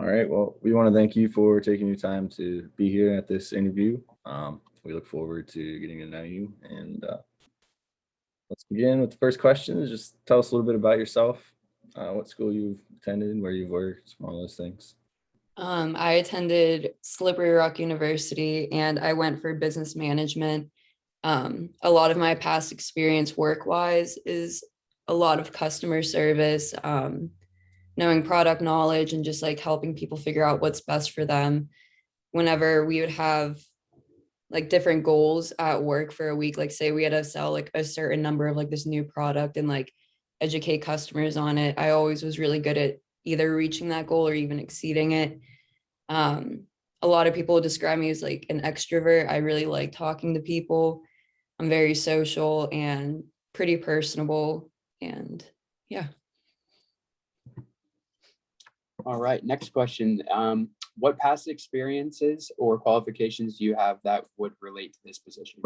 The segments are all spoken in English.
All right. Well, we want to thank you for taking your time to be here at this interview. We look forward to getting to know you. And let's begin with the first question. Just tell us a little bit about yourself, what school you've attended, where you've worked, all those things. I attended Slippery Rock University and I went for business management. A lot of my past experience work-wise is a lot of customer service, knowing product knowledge and just like helping people figure out what's best for them. Whenever we would have like different goals at work for a week, like say we had to sell like a certain number of like this new product and like educate customers on it, I always was really good at either reaching that goal or even exceeding it. um, a lot of people describe me as like an extrovert. I really like talking to people. I'm very social and pretty personable, and yeah. All right, next question. What past experiences or qualifications do you have that would relate to this position?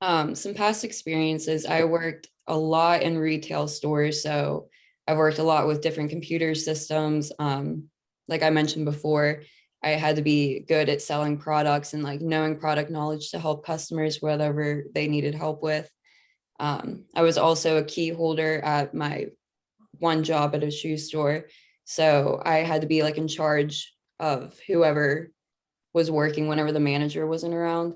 Some past experiences, I worked a lot in retail stores. So I've worked a lot with different computer systems. Like I mentioned before, I had to be good at selling products and like knowing product knowledge to help customers whatever they needed help with. I was also a key holder at my one job at a shoe store. So I had to be like in charge of whoever was working whenever the manager wasn't around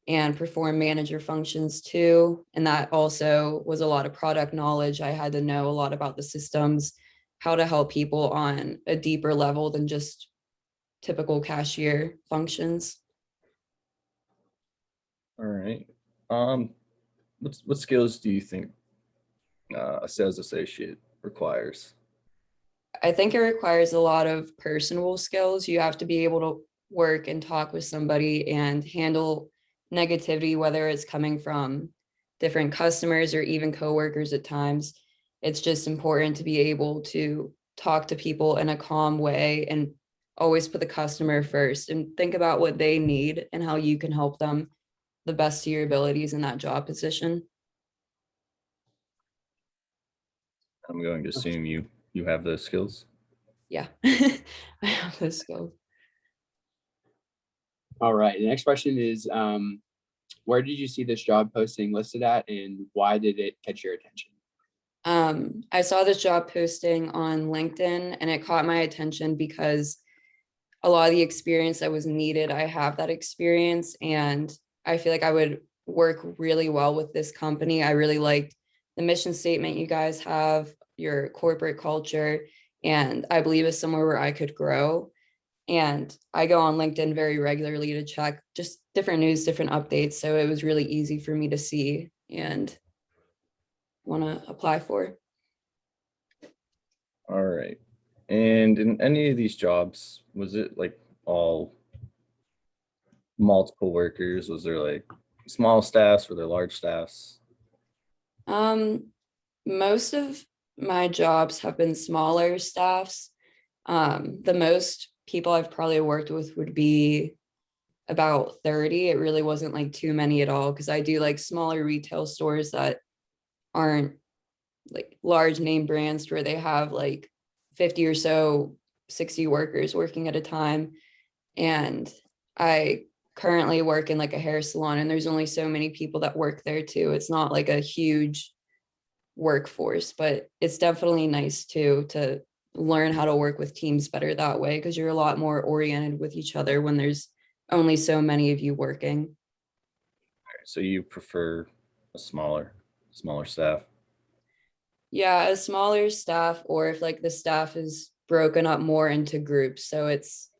and perform manager functions too. And that also was a lot of product knowledge. I had to know a lot about the systems, how to help people on a deeper level than just typical cashier functions. All right. What skills do you think a sales associate requires? I think it requires a lot of personable skills. You have to be able to work and talk with somebody and handle negativity, whether it's coming from different customers or even coworkers at times. It's just important to be able to talk to people in a calm way and always put the customer first and think about what they need and how you can help them the best of your abilities in that job position. I'm going to assume you have those skills. Yeah, I have those skills. All right, the next question is, where did you see this job posting listed at and why did it catch your attention? I saw this job posting on LinkedIn and it caught my attention because a lot of the experience that was needed, I have that experience and I feel like I would work really well with this company. I really liked the mission statement you guys have, your corporate culture, and I believe it's somewhere where I could grow. And I go on LinkedIn very regularly to check just different news, different updates. So it was really easy for me to see and want to apply for. All right. And in any of these jobs, was it like all multiple workers? Was there like small staffs? Were there large staffs? Most of my jobs have been smaller staffs. The most people I've probably worked with would be about 30. It really wasn't like too many at all because I do like smaller retail stores that aren't like large name brands where they have like 50 or so, 60 workers working at a time. And I currently work in like a hair salon and there's only so many people that work there too. It's not like a huge workforce, but it's definitely nice too to learn how to work with teams better that way because you're a lot more oriented with each other when there's only so many of you working. So you prefer a smaller staff? Yeah, a smaller staff, or if like the staff is broken up more into groups. So it's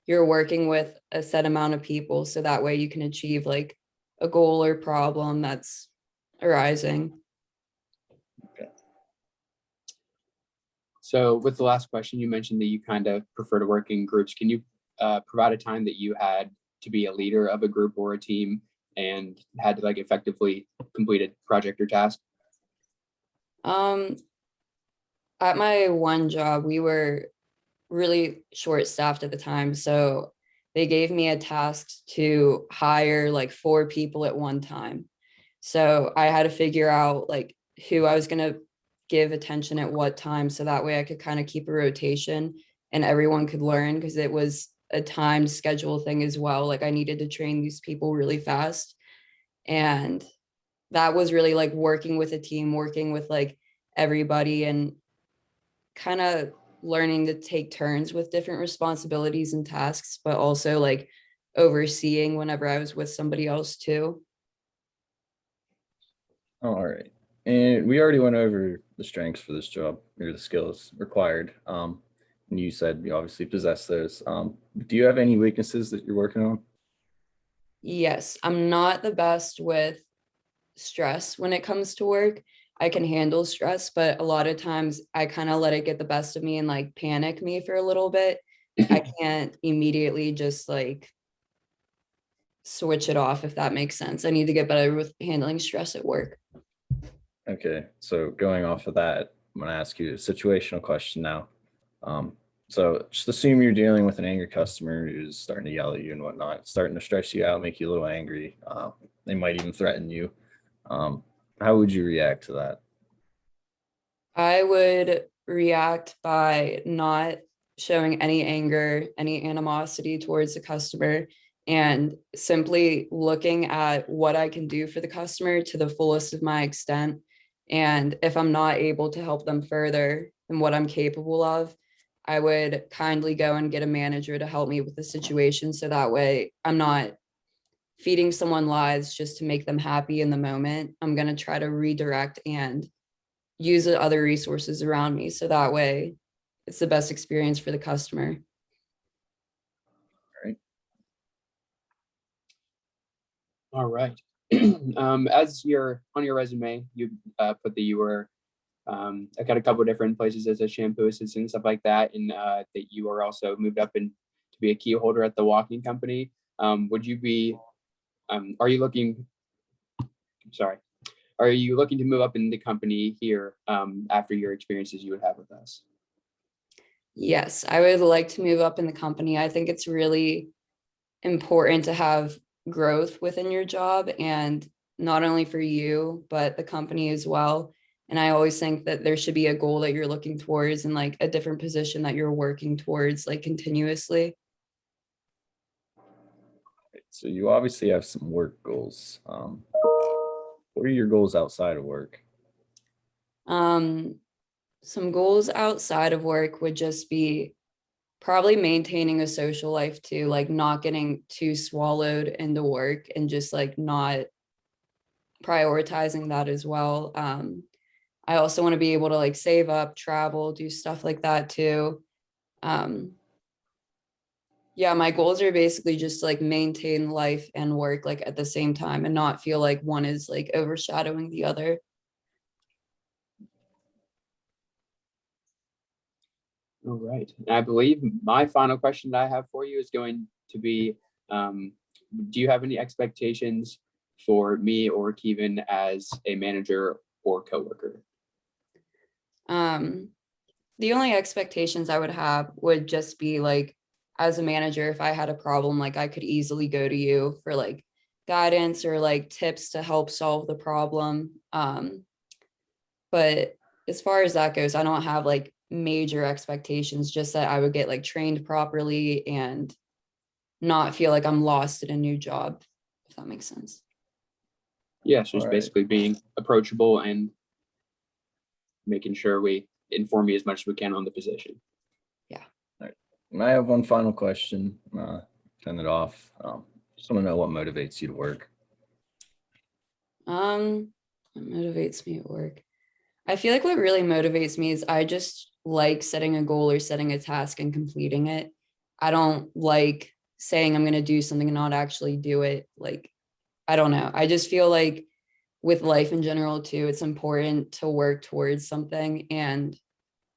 you're working with a set amount of people. So that way you can achieve like a goal or problem that's arising. Okay. So with the last question, you mentioned that you kind of prefer to work in groups. Can you provide a time that you had to be a leader of a group or a team and had to like effectively complete a project or task? Um, at my one job, we were really short staffed at the time. So they gave me a task to hire like 4 people at one time. So I had to figure out like who I was going to give attention at what time. So that way I could kind of keep a rotation and everyone could learn, because it was a timed schedule thing as well. Like I needed to train these people really fast. And that was really like working with a team, working with like everybody, and kind of learning to take turns with different responsibilities and tasks, but also like overseeing whenever I was with somebody else too. All right. And we already went over the strengths for this job, or the skills required. And you said you obviously possess those. Do you have any weaknesses that you're working on? Yes, I'm not the best with stress when it comes to work. I can handle stress, but a lot of times I kind of let it get the best of me and like panic me for a little bit. I can't immediately just like switch it off, if that makes sense. I need to get better with handling stress at work. Okay, so going off of that, I'm going to ask you a situational question now. So just assume you're dealing with an angry customer who's starting to yell at you and whatnot, starting to stress you out, make you a little angry. They might even threaten you. How would you react to that? I would react by not showing any anger, any animosity towards the customer, and simply looking at what I can do for the customer to the fullest of my extent. And if I'm not able to help them further than what I'm capable of, I would kindly go and get a manager to help me with the situation. So that way I'm not feeding someone lies just to make them happy in the moment. I'm going to try to redirect and use the other resources around me. So that way it's the best experience for the customer. All right. As you're on your resume, you put that you were I got a couple of different places as a shampoo assistant and stuff like that, and that you are also moved up to be a key holder at the walking company. Would you be? Are you looking? Sorry. Are you looking to move up in the company here after your experiences you would have with us? Yes, I would like to move up in the company. I think it's really important to have growth within your job, and not only for you, but the company as well. And I always think that there should be a goal that you're looking towards and like a different position that you're working towards like continuously. So you obviously have some work goals. What are your goals outside of work? Um, some goals outside of work would just be probably maintaining a social life too, like not getting too swallowed into work and just like not prioritizing that as well. I also want to be able to like save up, travel, do stuff like that too. Um, yeah, my goals are basically just like maintain life and work like at the same time and not feel like one is like overshadowing the other. All right. And I believe my final question that I have for you is going to be, do you have any expectations for me or Kevin as a manager or coworker? The only expectations I would have would just be like, as a manager, if I had a problem, like I could easily go to you for like guidance or like tips to help solve the problem. But as far as that goes, I don't have like major expectations, just that I would get like trained properly and not feel like I'm lost in a new job, if that makes sense. Yeah, so All just right. basically being approachable and making sure we inform you as much as we can on the position. And I have one final question. Turn it off. Just want to know what motivates you to work. What motivates me at work? I feel like what really motivates me is I just like setting a goal or setting a task and completing it. I don't like saying I'm going to do something and not actually do it. Like, I don't know. I just feel like with life in general too, it's important to work towards something. And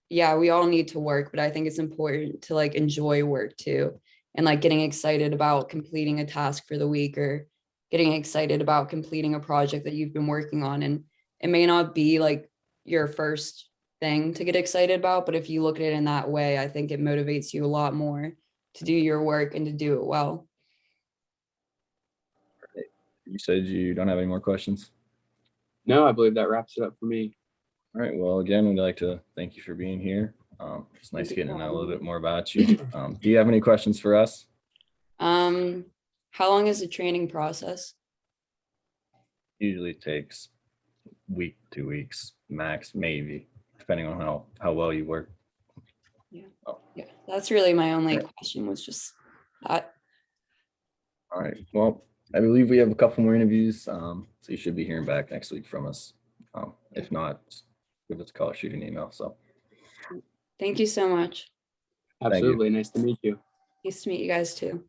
yeah, we all need to work, but I think it's important to like enjoy work too. And like getting excited about completing a task for the week, or getting excited about completing a project that you've been working on. And it may not be like your first thing to get excited about, but if you look at it in that way, I think it motivates you a lot more to do your work and to do it well. You said you don't have any more questions. No, I believe that wraps it up for me. All right. Well, again, we'd like to thank you for being here. It's nice you getting to for know a little having bit more about you. Do you have any questions for us? How long is the training process? Usually takes week, 2 weeks max, maybe, depending on how well you work. Yeah, that's really my only Alright. question was just that. All right. Well, I believe we have a couple more interviews. So you should be hearing back next week from us. If not, give us a call, shoot an email. So Thank you so much. you. Absolutely. Nice to meet you. Nice to meet you guys too.